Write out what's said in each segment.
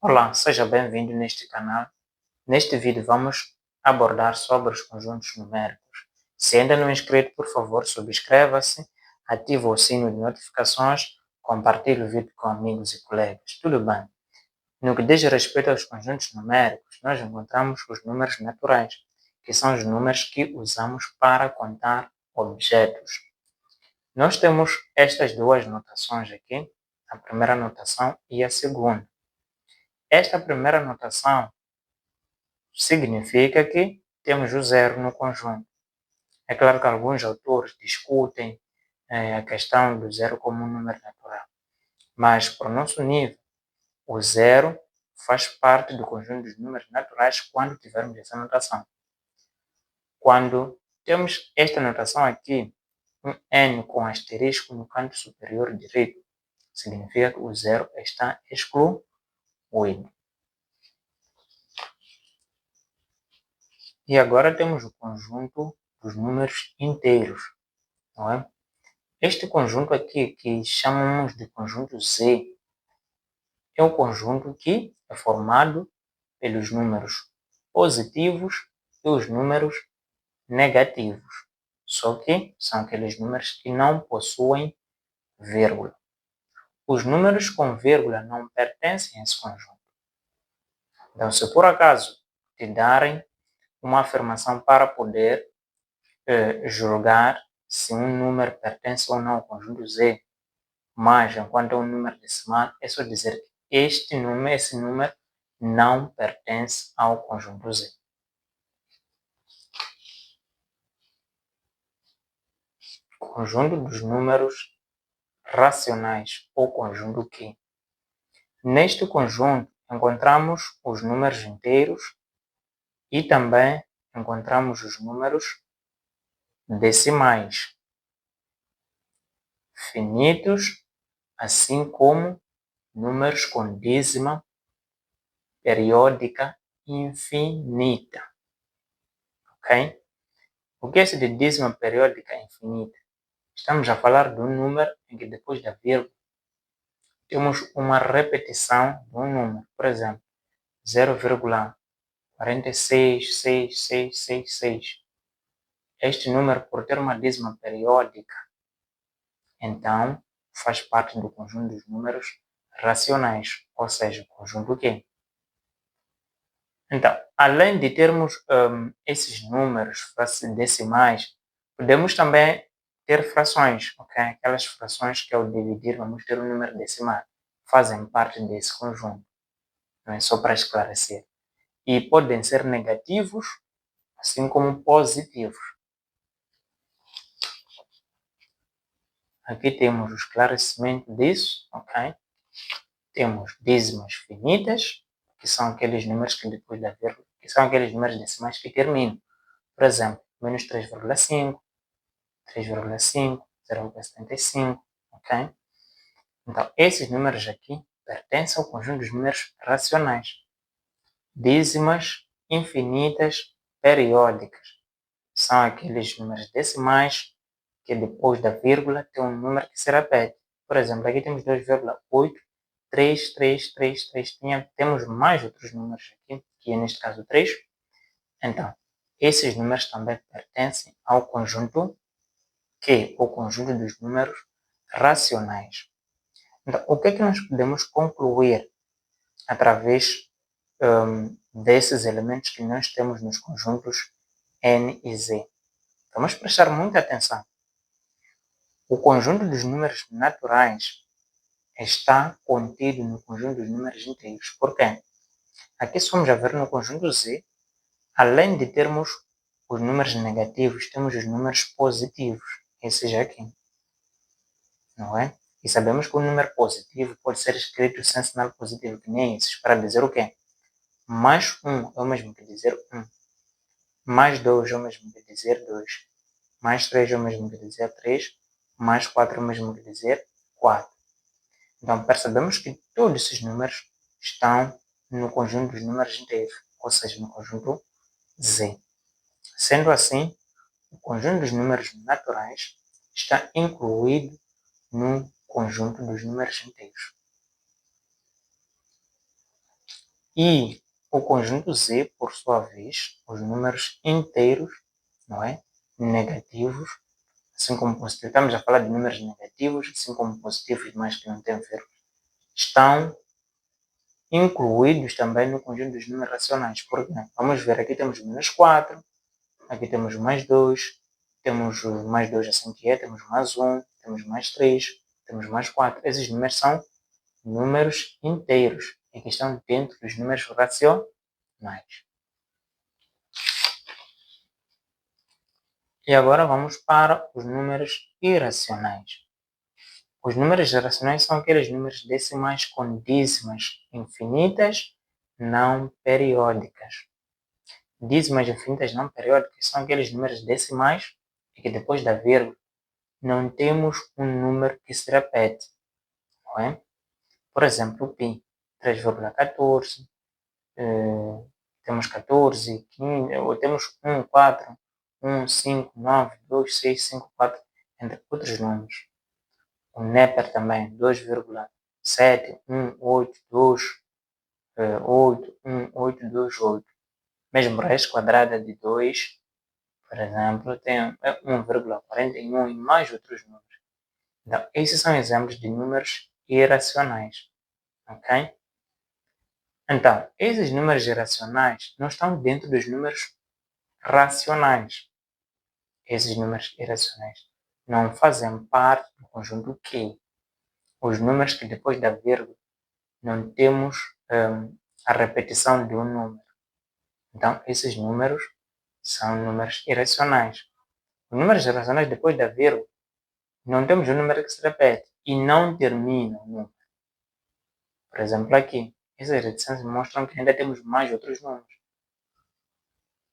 Olá, seja bem-vindo neste canal. Neste vídeo vamos abordar sobre os conjuntos numéricos. Se ainda não é inscrito, por favor, subscreva-se, ative o sino de notificações, compartilhe o vídeo com amigos e colegas. Tudo bem? No que diz respeito aos conjuntos numéricos, nós encontramos os números naturais, que são os números que usamos para contar objetos. Nós temos estas duas notações aqui, a primeira notação e a segunda. Esta primeira notação significa que temos o zero no conjunto. É claro que alguns autores discutem a questão do zero como um número natural, mas, para o nosso nível, o zero faz parte do conjunto dos números naturais quando tivermos essa notação. Quando temos esta notação aqui, um n com asterisco no canto superior direito, significa que o zero está excluído. E agora temos o conjunto dos números inteiros, não é? Este conjunto aqui, que chamamos de conjunto Z, é um conjunto que é formado pelos números positivos e os números negativos. Só que são aqueles números que não possuem vírgula. Os números com vírgula não pertencem a esse conjunto. Então, se por acaso te darem uma afirmação para poder julgar se um número pertence ou não ao conjunto Z, mas enquanto é um número decimal, é só dizer que esse número não pertence ao conjunto Z. Conjunto dos números racionais, ou conjunto Q. Neste conjunto, encontramos os números inteiros e também encontramos os números decimais, finitos, assim como números com dízima periódica infinita. Ok? O que é esse de dízima periódica infinita? Estamos a falar de um número em que depois da vírgula temos uma repetição de um número. Por exemplo, 0,466666. Este número, por ter uma dízima periódica, então faz parte do conjunto dos números racionais, ou seja, conjunto Q. Então, além de termos esses números decimais, podemos também ter frações, ok? Aquelas frações que ao dividir vamos ter um número decimal, fazem parte desse conjunto, não é? Só para esclarecer. E podem ser negativos, assim como positivos. Aqui temos o esclarecimento disso, ok? Temos dízimas finitas, que são aqueles números que depois da vírgula, que são aqueles números decimais que terminam. Por exemplo, menos 3,5, 3,5, 0,75, ok? Então, esses números aqui pertencem ao conjunto dos números racionais. Dízimas infinitas periódicas. São aqueles números decimais que depois da vírgula tem um número que se repete. Por exemplo, aqui temos 2,83333. Temos mais outros números aqui, que é neste caso 3. Então, esses números também pertencem ao conjunto Q, o conjunto dos números racionais. Então, o que é que nós podemos concluir através desses elementos que nós temos nos conjuntos N e Z? Vamos prestar muita atenção. O conjunto dos números naturais está contido no conjunto dos números inteiros. Por quê? Aqui, se formos a ver no conjunto Z, além de termos os números negativos, temos os números positivos. Esse já aqui. Não é? E sabemos que o número positivo pode ser escrito sem sinal positivo, que nem esses, para dizer o quê? Mais 1 é o mesmo que dizer 1. Mais 2 é o mesmo que dizer 2. Mais 3 é o mesmo que dizer 3. Mais 4 é o mesmo que dizer 4. Então, percebemos que todos esses números estão no conjunto dos números inteiros, ou seja, no conjunto Z. Sendo assim, o conjunto dos números naturais está incluído no conjunto dos números inteiros. E o conjunto Z, por sua vez, os números inteiros, não é? Negativos, assim como positivos. Estamos a falar de números negativos, assim como positivos, mas que não têm vírgula, estão incluídos também no conjunto dos números racionais. Por exemplo, vamos ver, aqui temos menos 4, aqui temos mais 2, temos mais 2 assim que é, temos mais 1, temos mais 3, temos mais 4. Esses números são números inteiros e que estão dentro dos números racionais. E agora vamos para os números irracionais. Os números irracionais são aqueles números decimais com dízimas infinitas não periódicas. Dízimas infinitas não periódicas são aqueles números decimais e que depois da vírgula não temos um número que se repete. Não é? Por exemplo, o π, 3,14, temos 14, 15, ou temos 1, 4, 1, 5, 9, 2, 6, 5, 4, entre outros números. O Neper também, 2,7, 1, 8, 2, 8, 1, 8, 2, 8. Mesmo raiz quadrada de 2, por exemplo, tem 1,41 e mais outros números. Então, esses são exemplos de números irracionais. Ok? Então, esses números irracionais não estão dentro dos números racionais. Esses números irracionais não fazem parte do conjunto Q. Os números que depois da vírgula não temos a repetição de um número. Então, esses números são números irracionais. Os números irracionais depois da vírgula não temos um número que se repete e não termina o número. Por exemplo, aqui, essas reticências mostram que ainda temos mais outros números.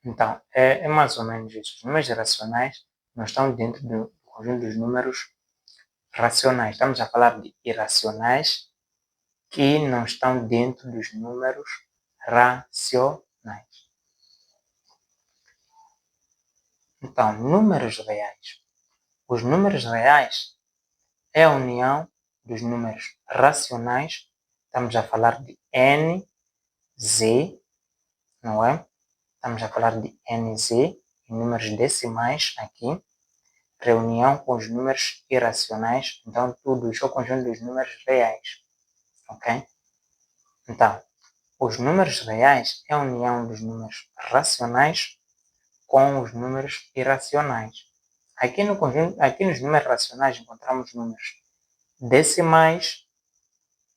Então, é mais ou menos isso. Os números irracionais não estão dentro do conjunto dos números racionais. Estamos a falar de irracionais que não estão dentro dos números racionais. Então, números reais. Os números reais é a união dos números racionais. Estamos a falar de N, Z, não é? Estamos a falar de NZ, números decimais aqui, reunião com os números irracionais, então tudo isso é o conjunto dos números reais, ok? Então, os números reais é a união dos números racionais com os números irracionais. Aqui no conjunto, aqui nos números racionais encontramos números decimais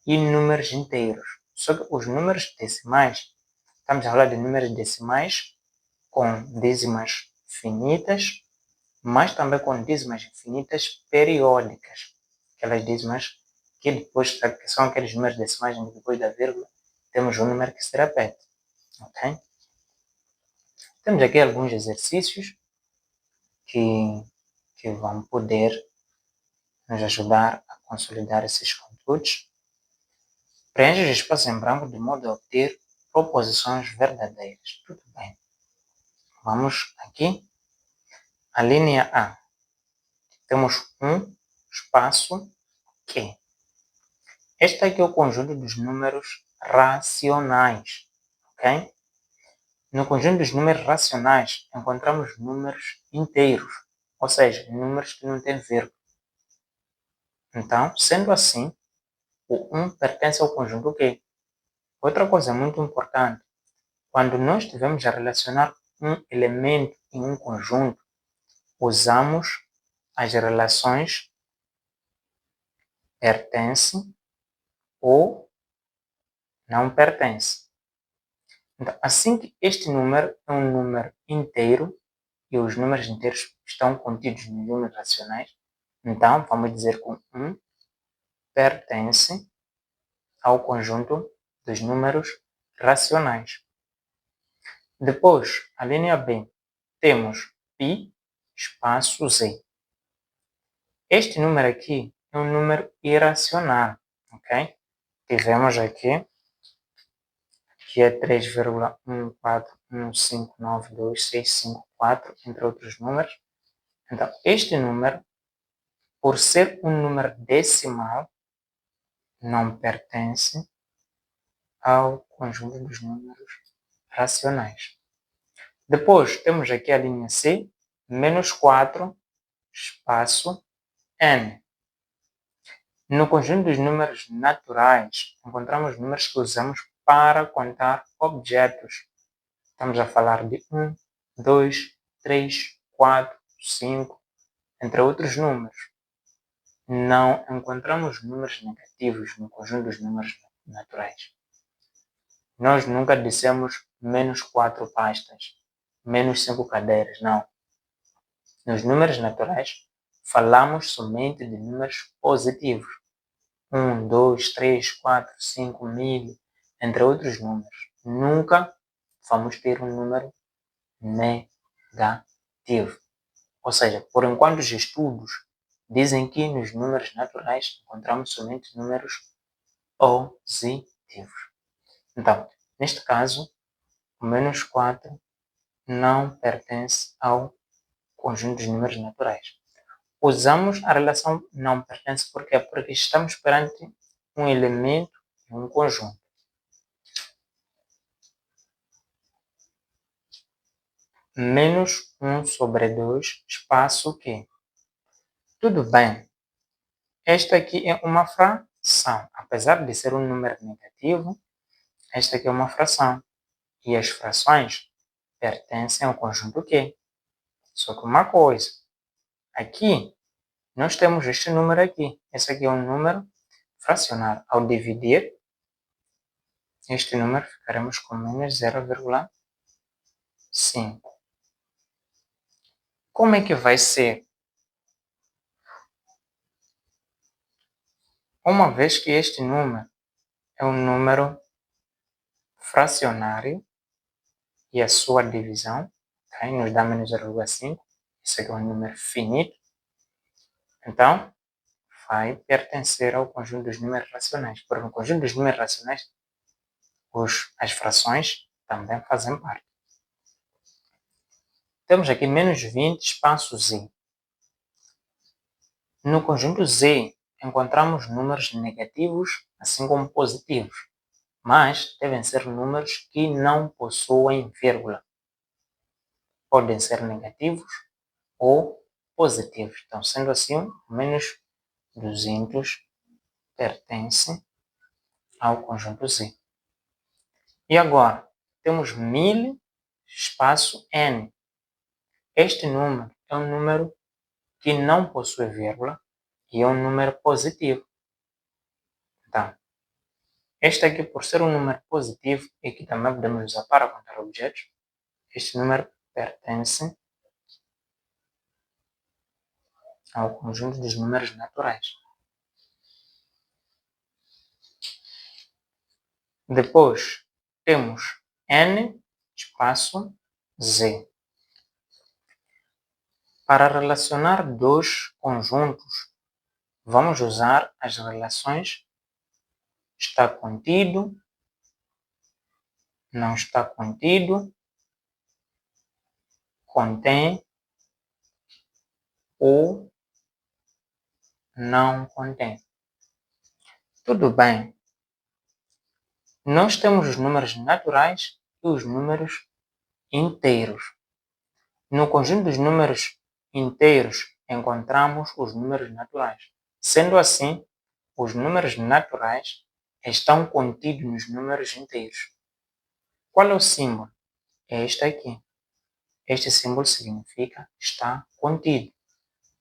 e números inteiros. Só que os números decimais, estamos a falar de números decimais com dízimas finitas, mas também com dízimas infinitas periódicas. Aquelas dízimas que depois que são aqueles números decimais em que depois da vírgula temos um número que se repete. Ok? Temos aqui alguns exercícios que vão poder nos ajudar a consolidar esses conteúdos. Preencha os espaços em branco de modo a obter proposições verdadeiras. Tudo bem. Vamos aqui. A linha A. Temos um espaço Q. Este aqui é o conjunto dos números racionais. Ok? No conjunto dos números racionais, encontramos números inteiros, ou seja, números que não têm vírgula. Então, sendo assim, o 1 pertence ao conjunto Q. Outra coisa muito importante, quando nós estivermos a relacionar um elemento em um conjunto, usamos as relações pertence ou não pertence. Então, assim que este número é um número inteiro e os números inteiros estão contidos nos números racionais, então vamos dizer que 1 pertence ao conjunto dos números racionais. Depois, a linha B, temos π espaço Z. Este número aqui é um número irracional, ok? Tivemos aqui que é 3,141592654, entre outros números. Então, este número, por ser um número decimal, não pertence ao conjunto dos números racionais. Depois, temos aqui a linha C, menos 4, espaço N. No conjunto dos números naturais, encontramos números que usamos para contar objetos. Estamos a falar de 1, 2, 3, 4, 5, entre outros números. Não encontramos números negativos no conjunto dos números naturais. Nós nunca dissemos menos 4 pastas, menos 5 cadeiras, não. Nos números naturais, falamos somente de números positivos. 1, 2, 3, 4, 5, 1000, entre outros números. Nunca vamos ter um número negativo. Ou seja, por enquanto os estudos dizem que nos números naturais encontramos somente números positivos. Então, neste caso, o menos 4 não pertence ao conjunto dos números naturais. Usamos a relação não pertence porque estamos perante um elemento e um conjunto. Menos 1 sobre 2, espaço Q. Tudo bem. Esta aqui é uma fração. Apesar de ser um número negativo, esta aqui é uma fração. E as frações pertencem ao conjunto Q. Só que uma coisa. Aqui, nós temos este número aqui. Esse aqui é um número fracionário. Ao dividir, este número ficaremos com menos 0,5. Como é que vai ser? Uma vez que este número é um número fracionário e a sua divisão nos dá menos 0,5, esse aqui é um número finito, então vai pertencer ao conjunto dos números racionais. Porque no conjunto dos números racionais, as frações também fazem parte. Temos aqui menos 20, espaço Z. No conjunto Z, encontramos números negativos, assim como positivos, mas devem ser números que não possuem vírgula. Podem ser negativos ou positivos. Então, sendo assim, menos 200 pertence ao conjunto Z. E agora, temos 1000, espaço N. Este número é um número que não possui vírgula e é um número positivo. Então, este aqui, por ser um número positivo e que também podemos usar para contar objetos, este número pertence ao conjunto dos números naturais. Depois, temos N, espaço Z. Para relacionar dois conjuntos, vamos usar as relações está contido, não está contido, contém ou não contém. Tudo bem. Nós temos os números naturais e os números inteiros. No conjunto dos números inteiros, encontramos os números naturais. Sendo assim, os números naturais estão contidos nos números inteiros. Qual é o símbolo? É este aqui. Este símbolo significa está contido.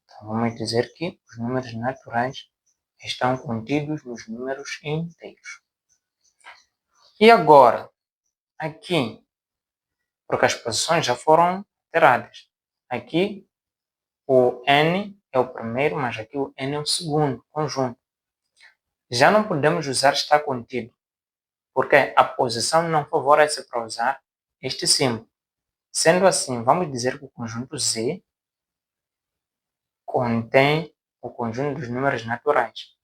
Então, vamos dizer que os números naturais estão contidos nos números inteiros. E agora, aqui, porque as posições já foram alteradas. Aqui, o N é o primeiro, mas aqui o N é o segundo conjunto. Já não podemos usar está contido, porque a posição não favorece para usar este símbolo. Sendo assim, vamos dizer que o conjunto Z contém o conjunto dos números naturais.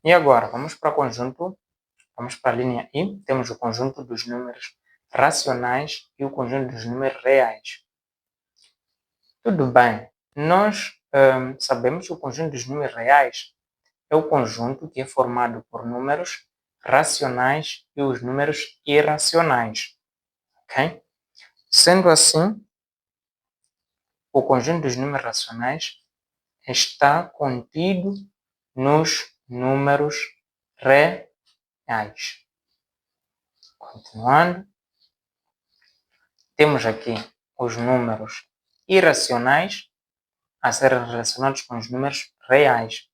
E agora, vamos para a linha I, temos o conjunto dos números racionais e o conjunto dos números reais. Tudo bem, nós sabemos que o conjunto dos números reais é o conjunto que é formado por números racionais e os números irracionais. Ok? Sendo assim, o conjunto dos números racionais está contido nos números reais. Continuando, temos aqui os números irracionais a serem relacionados com os números reais.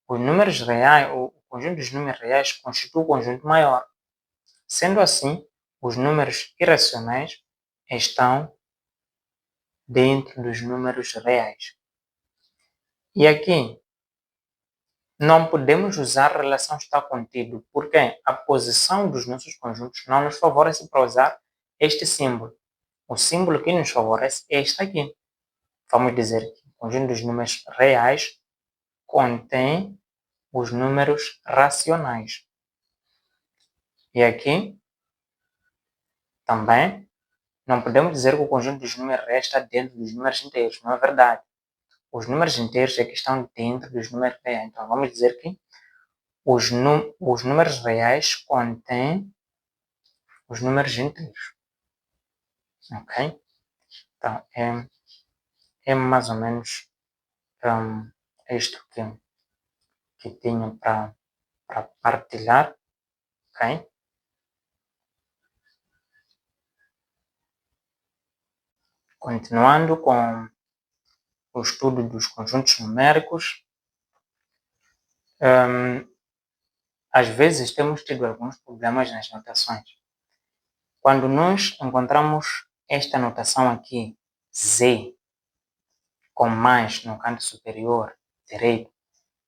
Os números reais, o conjunto dos números reais constitui o conjunto maior. Sendo assim, os números irracionais estão dentro dos números reais. E aqui, não podemos usar a relação está contido, porque a posição dos nossos conjuntos não nos favorece para usar este símbolo. O símbolo que nos favorece é este aqui. Vamos dizer que o conjunto dos números reais contém os números racionais. E aqui, também, não podemos dizer que o conjunto dos números reais está dentro dos números inteiros. Não é verdade. Os números inteiros é que estão dentro dos números reais. Então, vamos dizer que os números reais contêm os números inteiros. Ok? Então, é mais ou menos isto que tenho para partilhar. Ok? Continuando com o estudo dos conjuntos numéricos, às vezes temos tido alguns problemas nas notações. Quando nós encontramos esta notação aqui, Z, com mais no canto superior direito,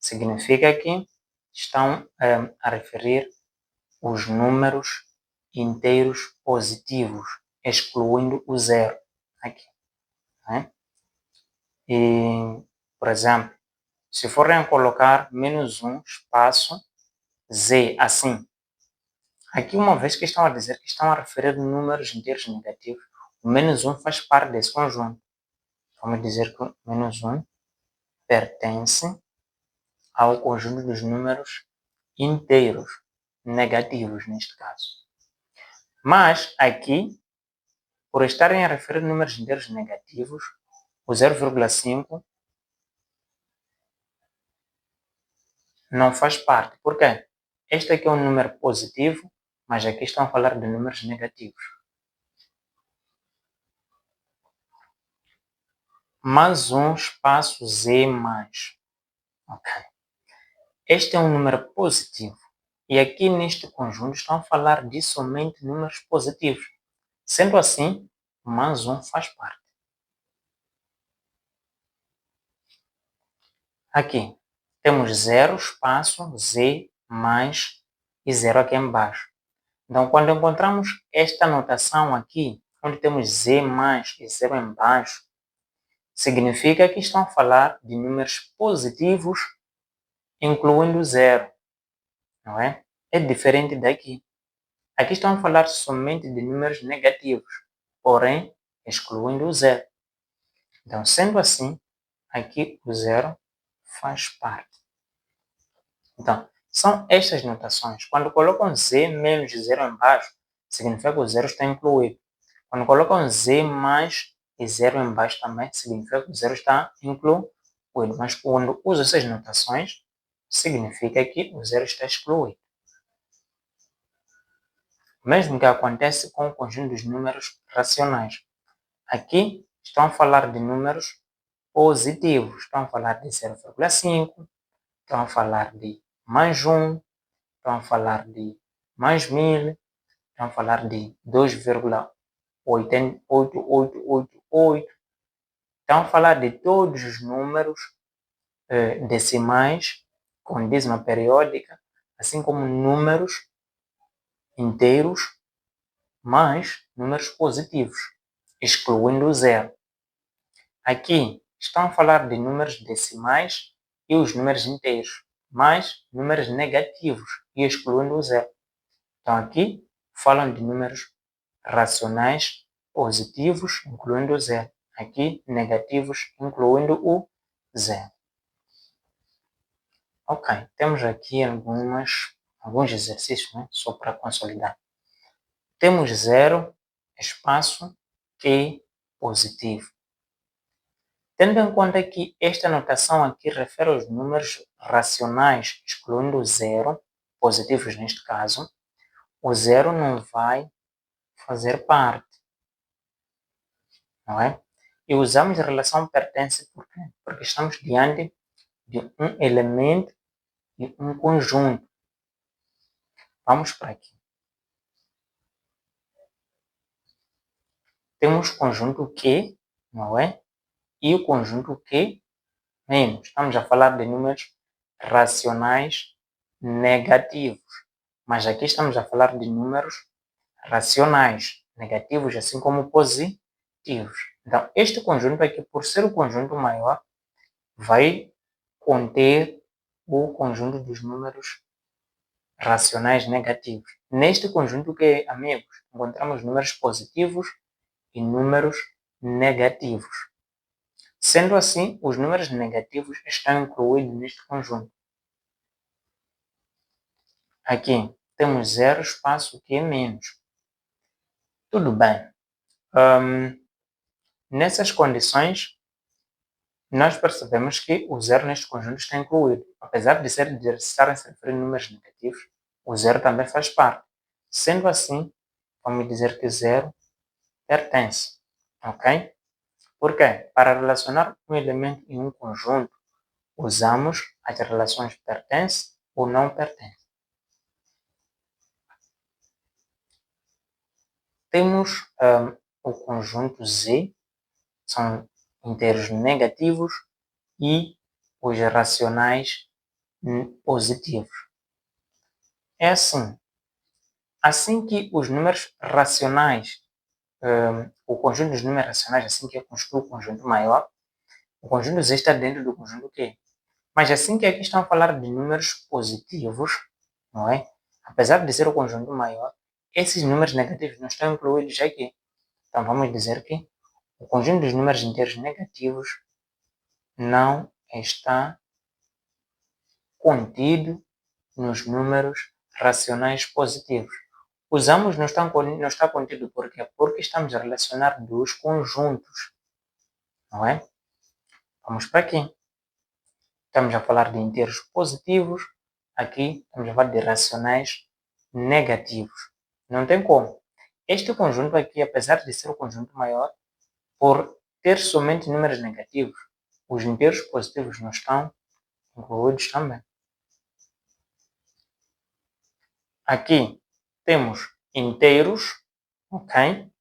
significa que estão a referir os números inteiros positivos, excluindo o zero aqui. Né? E, por exemplo, se forem colocar menos 1 espaço Z assim, aqui uma vez que estão a dizer que estão a referir números inteiros negativos, o menos 1 faz parte desse conjunto. Vamos dizer que o menos 1 pertence ao conjunto dos números inteiros negativos, neste caso. Mas aqui, por estarem a referir números inteiros negativos, o 0,5 não faz parte. Por quê? Este aqui é um número positivo, mas aqui estão a falar de números negativos. Mais um espaço Z mais. Ok. Este é um número positivo. E aqui neste conjunto estão a falar de somente números positivos. Sendo assim, mais um faz parte. Aqui temos 0, espaço, Z, mais e 0 aqui embaixo. Então, quando encontramos esta notação aqui, onde temos Z mais e 0 embaixo, significa que estão a falar de números positivos, incluindo 0. Não é? É diferente daqui. Aqui estão a falar somente de números negativos, porém, excluindo o 0. Então, sendo assim, aqui o 0 faz parte. Então, são estas notações. Quando colocam Z menos 0 embaixo, significa que o 0 está incluído. Quando colocam Z mais e 0 embaixo também, significa que o 0 está incluído. Mas quando uso essas notações, significa que o 0 está excluído. O mesmo que acontece com o conjunto dos números racionais. Aqui estão a falar de números positivos. Estão a falar de 0,5, estão a falar de mais 1, estão a falar de mais 1000, estão a falar de 2,8888. Estão a falar de todos os números decimais com dízima periódica, assim como números inteiros mais números positivos, excluindo o 0. Aqui estão a falar de números decimais e os números inteiros, mais números negativos e excluindo o 0. Então aqui falam de números racionais positivos, incluindo o 0. Aqui negativos, incluindo o 0. Ok, temos aqui algumas alguns exercícios, né? Só para consolidar. Temos 0, espaço Q positivo. Tendo em conta que esta notação aqui refere aos números racionais, excluindo o 0, positivos neste caso, o 0 não vai fazer parte, não é? E usamos a relação pertence por quê? Porque estamos diante de um elemento e um conjunto. Vamos para aqui. Temos o conjunto Q, não é? E o conjunto Q menos. Estamos a falar de números racionais negativos. Mas aqui estamos a falar de números racionais negativos, assim como positivos. Então, este conjunto aqui, por ser o conjunto maior, vai conter o conjunto dos números racionais negativos. Neste conjunto que, amigos, encontramos números positivos e números negativos. Sendo assim, os números negativos estão incluídos neste conjunto. Aqui temos 0, espaço Q menos. Tudo bem. Nessas condições, nós percebemos que o 0 neste conjunto está incluído. Apesar de estarem se referindo a números negativos, o 0 também faz parte. Sendo assim, vamos dizer que 0 pertence. Ok? Por quê? Para relacionar um elemento em um conjunto, usamos as relações pertence ou não pertence. Temos o conjunto Z, são inteiros negativos, e os racionais positivos. É assim que os números racionais, o conjunto dos números racionais, assim que eu construo o conjunto maior, o conjunto Z está dentro do conjunto Q. Mas assim que aqui estão a falar de números positivos, não é? Apesar de ser o conjunto maior, esses números negativos não estão incluídos aqui. Então vamos dizer que o conjunto dos números inteiros negativos não está contido nos números racionais positivos. Usamos não está contido por quê? Porque estamos a relacionar dois conjuntos, não é? Vamos para aqui. Estamos a falar de inteiros positivos, aqui estamos a falar de racionais negativos. Não tem como. Este conjunto aqui, apesar de ser o conjunto maior, por ter somente números negativos, os inteiros positivos não estão incluídos também. Aqui temos inteiros, ok?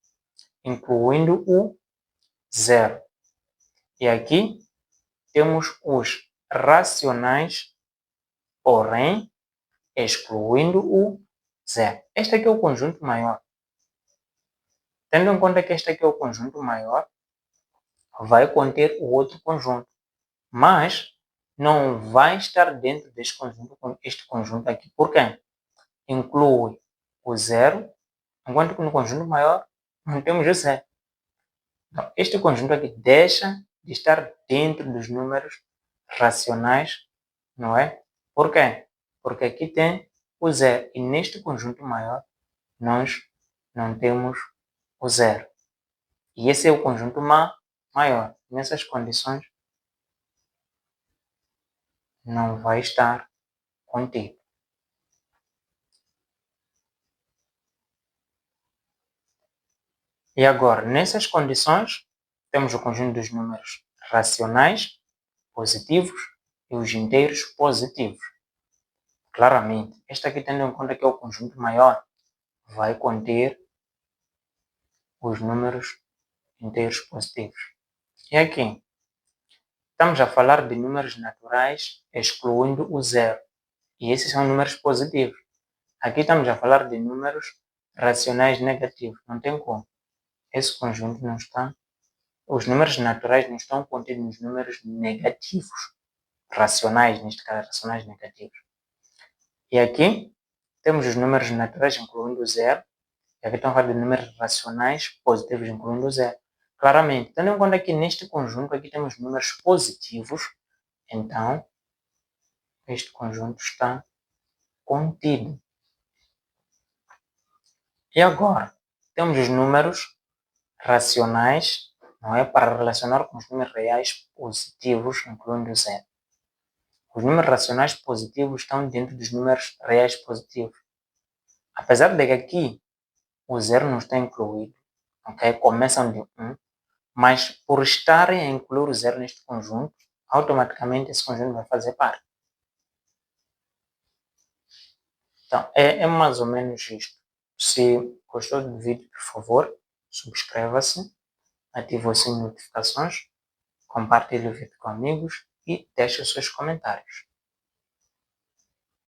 Incluindo o 0. E aqui temos os racionais, porém, excluindo o 0. Este aqui é o conjunto maior. Tendo em conta que este aqui é o conjunto maior, vai conter o outro conjunto. Mas não vai estar dentro deste conjunto, este conjunto aqui. Por quê? Inclui o 0, enquanto que no conjunto maior não temos o 0. Então, este conjunto aqui deixa de estar dentro dos números racionais, não é? Por quê? Porque aqui tem o 0 e neste conjunto maior nós não temos o 0. E esse é o conjunto maior. Nessas condições não vai estar contido. E agora, nessas condições, temos o conjunto dos números racionais positivos e os inteiros positivos. Claramente, este aqui, tendo em conta que é o conjunto maior, vai conter os números inteiros positivos. E aqui, estamos a falar de números naturais excluindo o 0. E esses são números positivos. Aqui estamos a falar de números racionais negativos. Não tem como. Esse conjunto não está. Os números naturais não estão contidos nos números negativos. Racionais, neste caso, racionais negativos. E aqui temos os números naturais incluindo o 0. E aqui estamos a falar de números racionais positivos incluindo o 0. Claramente, tendo em conta que neste conjunto aqui temos números positivos, então este conjunto está contido. E agora, temos os números racionais, não é? Para relacionar com os números reais positivos, incluindo o zero. Os números racionais positivos estão dentro dos números reais positivos. Apesar de que aqui o zero não está incluído, ok? Começam de 1, mas por estarem a incluir o zero neste conjunto, automaticamente esse conjunto vai fazer par. Então, é mais ou menos isto. Se gostou do vídeo, por favor, subscreva-se, ative o sininho de notificações, compartilhe o vídeo com amigos e deixe os seus comentários.